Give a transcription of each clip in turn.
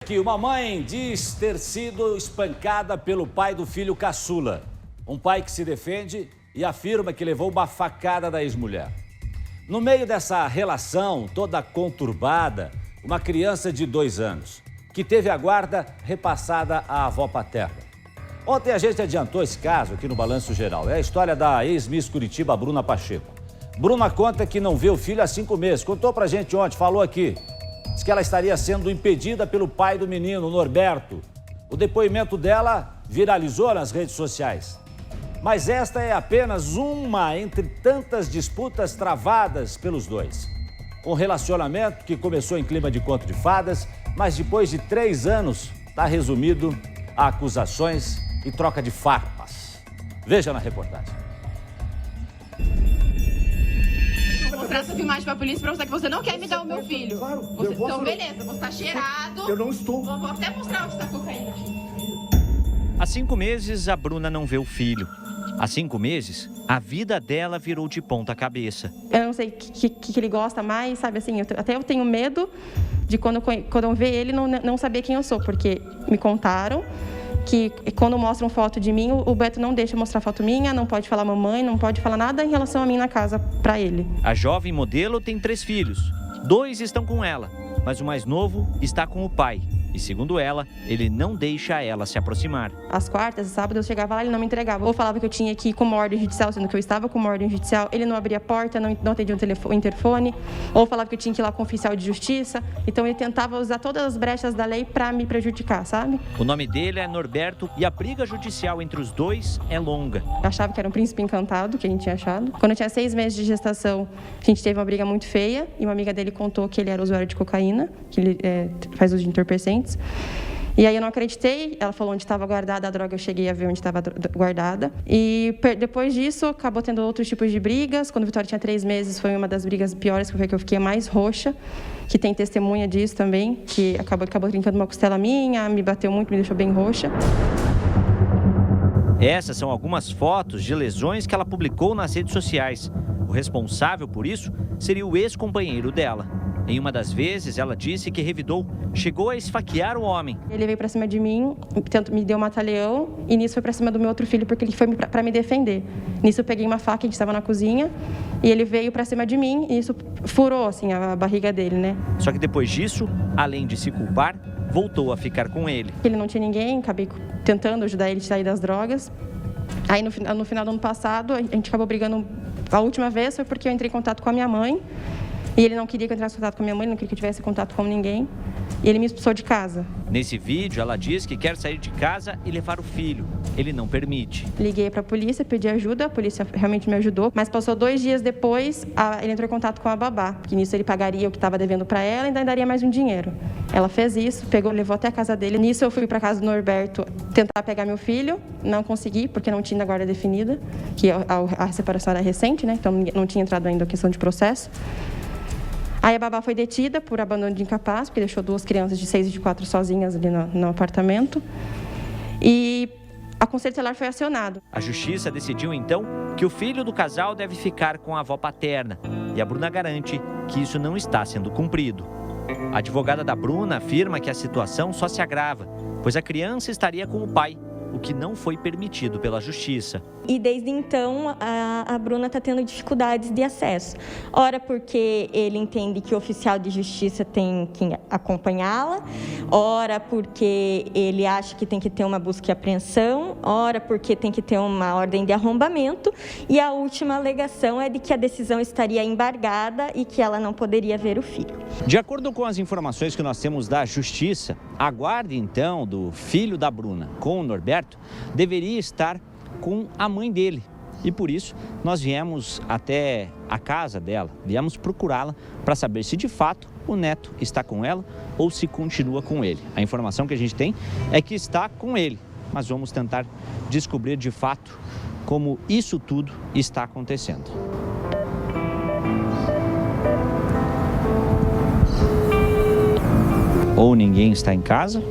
Que uma mãe diz ter sido espancada pelo pai do filho caçula. Um pai que se defende e afirma que levou uma facada da ex-mulher. No meio dessa relação toda conturbada, uma criança de 2 anos, que teve a guarda repassada à avó paterna. Ontem a gente adiantou esse caso aqui no Balanço Geral. É a história da ex-Miss Curitiba, Bruna Pacheco. Bruna conta que não vê o filho há 5 meses. Contou pra gente ontem, falou aqui. Diz que ela estaria sendo impedida pelo pai do menino, Norberto. O depoimento dela viralizou nas redes sociais. Mas esta é apenas uma entre tantas disputas travadas pelos dois. Um relacionamento que começou em clima de conto de fadas, mas depois de 3 anos está resumido a acusações e troca de farpas. Veja na reportagem. Vou mostrar essa filmagem pra polícia pra mostrar que você não quer me dar o meu filho. Claro, Então, beleza, você tá cheirado. Eu não estou. Vou até mostrar onde tá a cocaína. Há 5 meses, a Bruna não vê o filho. Há 5 meses, a vida dela virou de ponta cabeça. Eu não sei o que ele gosta mais, sabe assim, até eu tenho medo de quando eu ver ele não saber quem eu sou, porque me contaram que quando mostram foto de mim, o Beto não deixa mostrar foto minha, não pode falar mamãe, não pode falar nada em relação a mim na casa para ele. A jovem modelo tem 3 filhos. 2 estão com ela, mas o mais novo está com o pai. E segundo ela, ele não deixa ela se aproximar. Às quartas e sábados eu chegava lá e ele não me entregava. Ou falava que eu tinha que ir com uma ordem judicial, sendo que eu estava com uma ordem judicial. Ele não abria a porta, não atendia o interfone. Ou falava que eu tinha que ir lá com o oficial de justiça. Então ele tentava usar todas as brechas da lei para me prejudicar, sabe? O nome dele é Norberto e a briga judicial entre os dois é longa. Eu achava que era um príncipe encantado, que a gente tinha achado. Quando eu tinha 6 meses de gestação, a gente teve uma briga muito feia. E uma amiga dele contou que ele era usuário de cocaína, que ele faz uso de entorpecentes. E aí eu não acreditei, ela falou onde estava guardada a droga, eu cheguei a ver onde estava guardada. E depois disso, acabou tendo outros tipos de brigas. Quando a Vitória tinha 3 meses, foi uma das brigas piores, que foi que eu fiquei mais roxa, que tem testemunha disso também, que acabou trincando uma costela minha, me bateu muito, me deixou bem roxa. Essas são algumas fotos de lesões que ela publicou nas redes sociais. O responsável por isso seria o ex-companheiro dela. Em uma das vezes, ela disse que revidou, chegou a esfaquear o homem. Ele veio pra cima de mim, me deu um mata-leão, e nisso foi pra cima do meu outro filho, porque ele foi pra me defender. Nisso eu peguei uma faca, a gente estava na cozinha, e ele veio pra cima de mim, e isso furou, assim, a barriga dele, né? Só que depois disso, além de se culpar, voltou a ficar com ele. Ele não tinha ninguém, acabei tentando ajudar ele a sair das drogas. Aí no final do ano passado, a gente acabou brigando. A última vez foi porque eu entrei em contato com a minha mãe, e ele não queria que eu entrasse em contato com a minha mãe, não queria que eu tivesse contato com ninguém. E ele me expulsou de casa. Nesse vídeo, ela diz que quer sair de casa e levar o filho. Ele não permite. Liguei para a polícia, pedi ajuda, a polícia realmente me ajudou. Mas passou 2 dias depois, ele entrou em contato com a babá. Que nisso ele pagaria o que estava devendo para ela e ainda daria mais um dinheiro. Ela fez isso, levou até a casa dele. Nisso eu fui para a casa do Norberto tentar pegar meu filho. Não consegui, porque não tinha guarda definida. Que a separação era recente, né? Então não tinha entrado ainda a questão de processo. Aí a babá foi detida por abandono de incapaz, porque deixou 2 crianças de 6 e de 4 sozinhas ali no apartamento. E a Conselho Tutelar foi acionado. A justiça decidiu então que o filho do casal deve ficar com a avó paterna. E a Bruna garante que isso não está sendo cumprido. A advogada da Bruna afirma que a situação só se agrava, pois a criança estaria com o pai, o que não foi permitido pela justiça. E desde então, a Bruna está tendo dificuldades de acesso. Ora porque ele entende que o oficial de justiça tem que acompanhá-la, ora porque ele acha que tem que ter uma busca e apreensão, ora porque tem que ter uma ordem de arrombamento, e a última alegação é de que a decisão estaria embargada e que ela não poderia ver o filho. De acordo com as informações que nós temos da justiça, a guarda então do filho da Bruna com o Norberto deveria estar com a mãe dele. E por isso nós viemos até a casa dela, viemos procurá-la para saber se de fato o neto está com ela ou se continua com ele. A informação que a gente tem é que está com ele, mas vamos tentar descobrir de fato como isso tudo está acontecendo. Ou ninguém está em casa,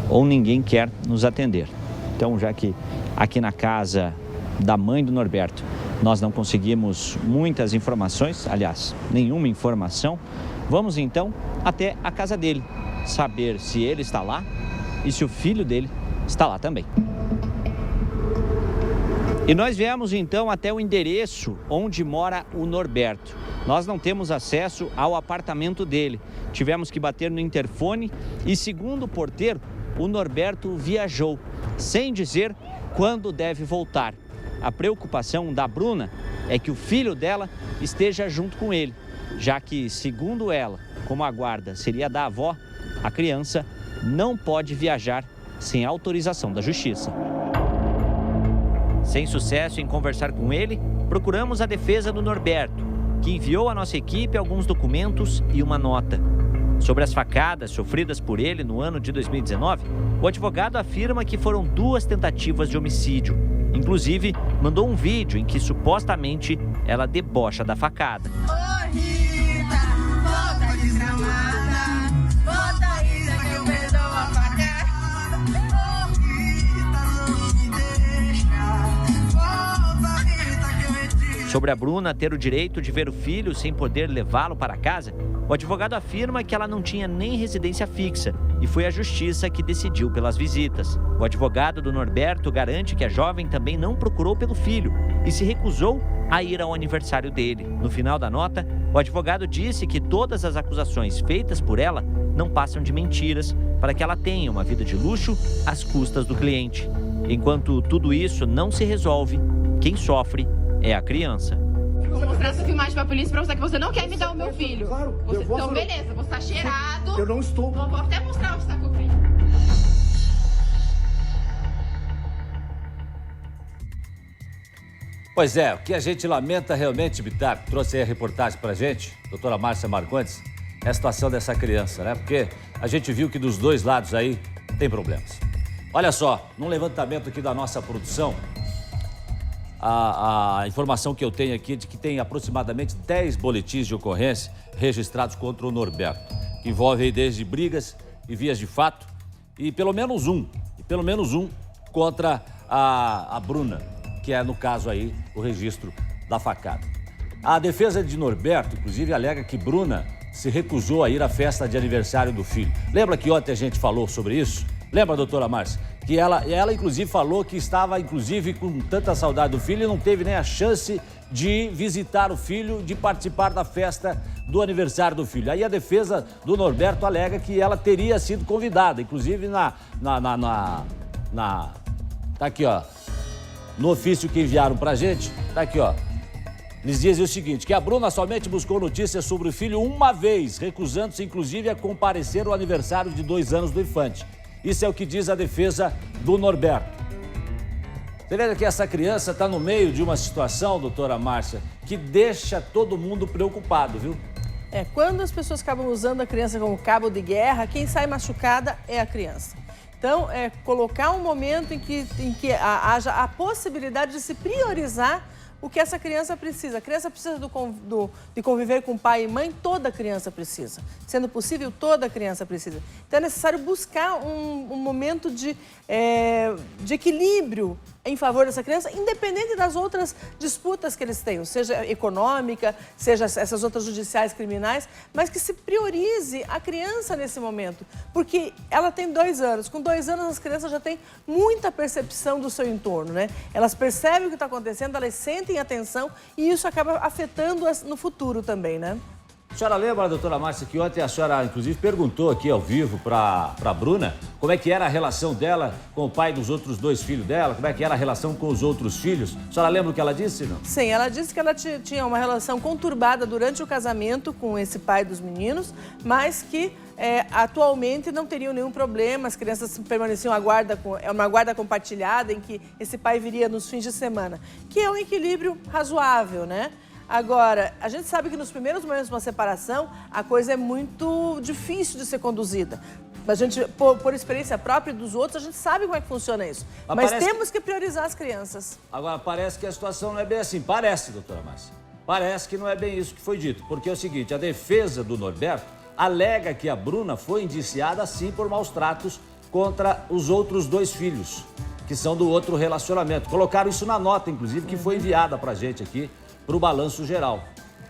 ou ninguém quer nos atender. Então, já que aqui na casa da mãe do Norberto nós não conseguimos muitas informações, aliás, nenhuma informação, vamos então até a casa dele, saber se ele está lá e se o filho dele está lá também. E nós viemos então até o endereço onde mora o Norberto. Nós não temos acesso ao apartamento dele. Tivemos que bater no interfone e, segundo o porteiro, o Norberto viajou, sem dizer quando deve voltar. A preocupação da Bruna é que o filho dela esteja junto com ele, já que, segundo ela, como a guarda seria da avó, a criança não pode viajar sem autorização da justiça. Sem sucesso em conversar com ele, procuramos a defesa do Norberto, que enviou à nossa equipe alguns documentos e uma nota. Sobre as facadas sofridas por ele no ano de 2019, o advogado afirma que foram 2 tentativas de homicídio. Inclusive, mandou um vídeo em que supostamente ela debocha da facada. Ô Rita, volta desgramada, volta Rita que eu perdoo a facada. Ô Rita, não me deixa, volta Rita que eu retiro. Sobre a Bruna ter o direito de ver o filho sem poder levá-lo para casa, o advogado afirma que ela não tinha nem residência fixa e foi a justiça que decidiu pelas visitas. O advogado do Norberto garante que a jovem também não procurou pelo filho e se recusou a ir ao aniversário dele. No final da nota, o advogado disse que todas as acusações feitas por ela não passam de mentiras para que ela tenha uma vida de luxo às custas do cliente. Enquanto tudo isso não se resolve, quem sofre é a criança. Vou mostrar essa filmagem pra polícia pra mostrar que você não quer me dar o meu filho. Claro, Você, eu vou então, falar. beleza, você tá cheirado. Eu não estou. Vou até mostrar onde está com o filho. Pois é, o que a gente lamenta realmente, Bitar, trouxe aí a reportagem pra gente, doutora Márcia Marcondes, é a situação dessa criança, né? Porque a gente viu que dos dois lados aí tem problemas. Olha só, num levantamento aqui da nossa produção, a informação que eu tenho aqui é de que tem aproximadamente 10 boletins de ocorrência registrados contra o Norberto, que envolve aí desde brigas e vias de fato, e pelo menos um contra a Bruna, que é, no caso aí, o registro da facada. A defesa de Norberto, inclusive, alega que Bruna se recusou a ir à festa de aniversário do filho. Lembra que ontem a gente falou sobre isso? Lembra, doutora Márcia? Que ela inclusive, falou que estava, inclusive, com tanta saudade do filho e não teve nem a chance de visitar o filho, de participar da festa do aniversário do filho. Aí a defesa do Norberto alega que ela teria sido convidada, inclusive tá aqui, ó, no ofício que enviaram pra gente, tá aqui, ó. Eles dizem o seguinte, que a Bruna somente buscou notícias sobre o filho uma vez, recusando-se, inclusive, a comparecer ao aniversário de 2 anos do infante. Isso é o que diz a defesa do Norberto. Você vê que essa criança está no meio de uma situação, doutora Márcia, que deixa todo mundo preocupado, viu? Quando as pessoas acabam usando a criança como cabo de guerra, quem sai machucada é a criança. Então, colocar um momento em que haja a possibilidade de se priorizar o que essa criança precisa. A criança precisa de conviver com pai e mãe, toda criança precisa. Sendo possível, toda criança precisa. Então é necessário buscar um momento de equilíbrio em favor dessa criança, independente das outras disputas que eles tenham, seja econômica, seja essas outras judiciais criminais, mas que se priorize a criança nesse momento, porque ela tem 2 anos. Com 2 anos, as crianças já têm muita percepção do seu entorno, né? Elas percebem o que está acontecendo, elas sentem atenção e isso acaba afetando-as no futuro também, né? A senhora lembra, doutora Márcia, que ontem a senhora, inclusive, perguntou aqui ao vivo para a Bruna como é que era a relação dela com o pai dos outros 2 filhos dela, como é que era a relação com os outros filhos. A senhora lembra o que ela disse, não? Sim, ela disse que ela tinha uma relação conturbada durante o casamento com esse pai dos meninos, mas que atualmente não teriam nenhum problema, as crianças permaneciam uma guarda compartilhada em que esse pai viria nos fins de semana, que é um equilíbrio razoável, né? Agora, a gente sabe que nos primeiros momentos de uma separação, a coisa é muito difícil de ser conduzida. A gente, por experiência própria dos outros, a gente sabe como é que funciona isso. Mas temos que priorizar as crianças. Agora, parece que a situação não é bem assim. Parece, doutora Márcia. Parece que não é bem isso que foi dito. Porque é o seguinte, a defesa do Norberto alega que a Bruna foi indiciada, sim, por maus tratos contra os outros 2 filhos, que são do outro relacionamento. Colocaram isso na nota, inclusive, que foi enviada pra gente aqui, para o balanço geral.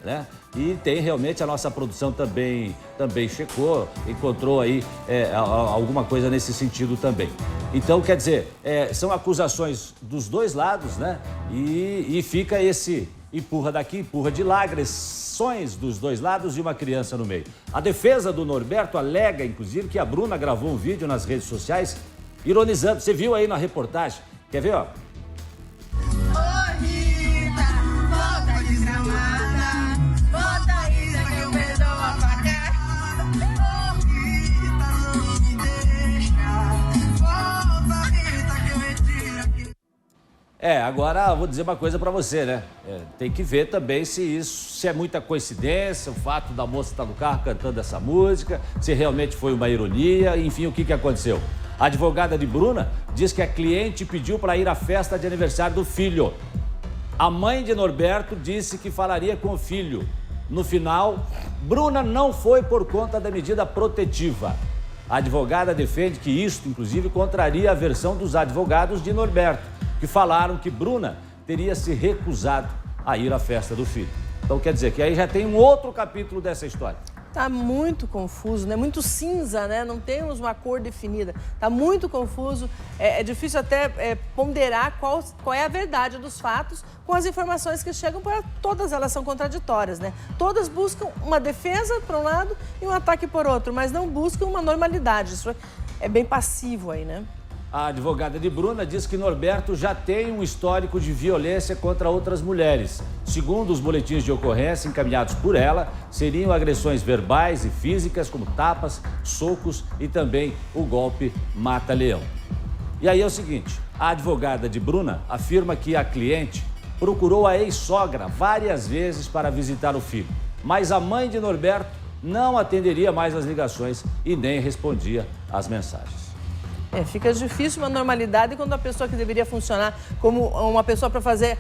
né? E tem realmente, a nossa produção também checou, encontrou aí alguma coisa nesse sentido também. Então, quer dizer, são acusações dos dois lados, né? E fica esse empurra daqui, empurra de lá, agressões dos dois lados e uma criança no meio. A defesa do Norberto alega, inclusive, que a Bruna gravou um vídeo nas redes sociais ironizando. Você viu aí na reportagem? Quer ver, ó? Ô Rita, volta desgramada, volta Isa que eu perdoo a facada. Ô Rita, não me deixa, volta Rita que eu retiro aqui. Agora vou dizer uma coisa pra você, né? Tem que ver também se é muita coincidência, o fato da moça estar no carro cantando essa música, se realmente foi uma ironia, enfim, o que aconteceu. A advogada de Bruna diz que a cliente pediu para ir à festa de aniversário do filho. A mãe de Norberto disse que falaria com o filho. No final, Bruna não foi por conta da medida protetiva. A advogada defende que isso, inclusive, contraria a versão dos advogados de Norberto, que falaram que Bruna teria se recusado a ir à festa do filho. Então quer dizer que aí já tem um outro capítulo dessa história. Tá muito confuso, né? Muito cinza, né? Não temos uma cor definida. Tá muito confuso. É difícil até ponderar qual é a verdade dos fatos com as informações que chegam, para todas elas são contraditórias, né? Todas buscam uma defesa por um lado e um ataque por outro, mas não buscam uma normalidade. Isso é bem passivo aí, né? A advogada de Bruna diz que Norberto já tem um histórico de violência contra outras mulheres. Segundo os boletins de ocorrência encaminhados por ela, seriam agressões verbais e físicas, como tapas, socos e também o golpe mata-leão. E aí é o seguinte, a advogada de Bruna afirma que a cliente procurou a ex-sogra várias vezes para visitar o filho, mas a mãe de Norberto não atenderia mais as ligações e nem respondia às mensagens. Fica difícil uma normalidade quando a pessoa que deveria funcionar como uma pessoa para fazer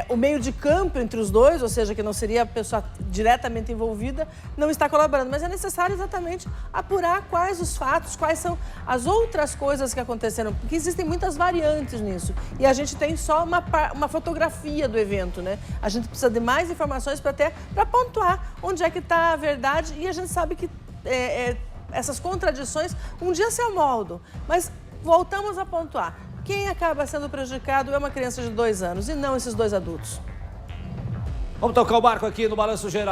o meio de campo entre os dois, ou seja, que não seria a pessoa diretamente envolvida, não está colaborando. Mas é necessário exatamente apurar quais os fatos, quais são as outras coisas que aconteceram, porque existem muitas variantes nisso. E a gente tem só uma fotografia do evento, né? A gente precisa de mais informações para pontuar onde é que está a verdade, e a gente sabe que essas contradições um dia se amoldam, mas voltamos a pontuar. Quem acaba sendo prejudicado é uma criança de 2 anos e não esses dois adultos. Vamos tocar o barco aqui no Balanço Geral.